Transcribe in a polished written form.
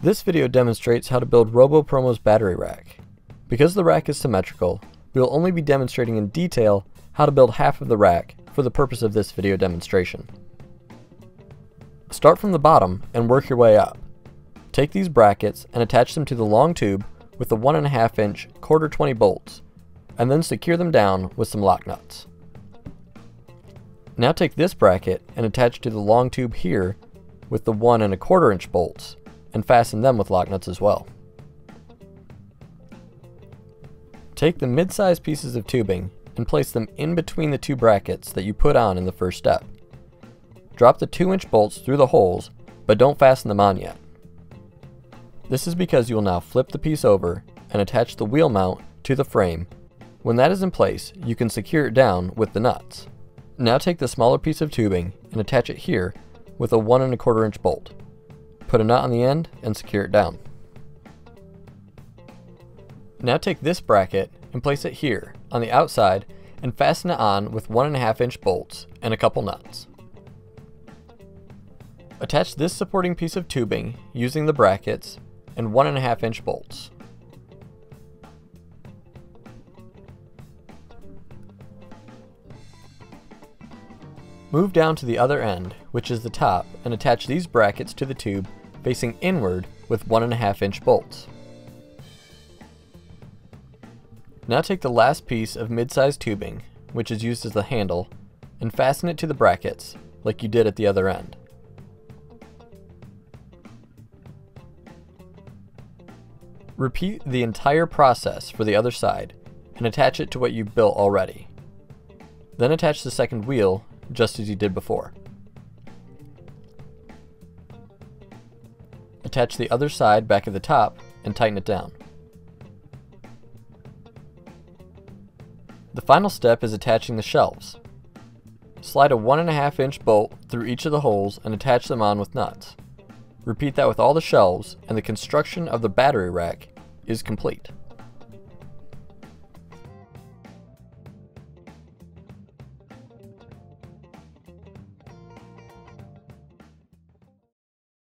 This video demonstrates how to build RoboPromo's battery rack. Because the rack is symmetrical, we will only be demonstrating in detail how to build half of the rack for the purpose of this video demonstration. Start from the bottom and work your way up. Take these brackets and attach them to the long tube with the 1.5 inch quarter 20 bolts, and then secure them down with some lock nuts. Now take this bracket and attach to the long tube here with the 1.25 inch bolts, and fasten them with lock nuts as well. Take the mid-sized pieces of tubing and place them in between the two brackets that you put on in the first step. Drop the 2-inch bolts through the holes, but don't fasten them on yet. This is because you will now flip the piece over and attach the wheel mount to the frame. When that is in place, you can secure it down with the nuts. Now take the smaller piece of tubing and attach it here with a 1.25 inch bolt. Put a nut on the end and secure it down. Now take this bracket and place it here on the outside and fasten it on with 1.5 inch bolts and a couple nuts. Attach this supporting piece of tubing using the brackets and 1.5 inch bolts. Move down to the other end, which is the top, and attach these brackets to the tube facing inward with 1.5 inch bolts. Now take the last piece of mid-sized tubing, which is used as the handle, and fasten it to the brackets like you did at the other end. Repeat the entire process for the other side and attach it to what you've built already. Then attach the second wheel just as you did before. Attach the other side back at the top and tighten it down. The final step is attaching the shelves. Slide a 1.5 inch bolt through each of the holes and attach them on with nuts. Repeat that with all the shelves, and the construction of the battery rack is complete.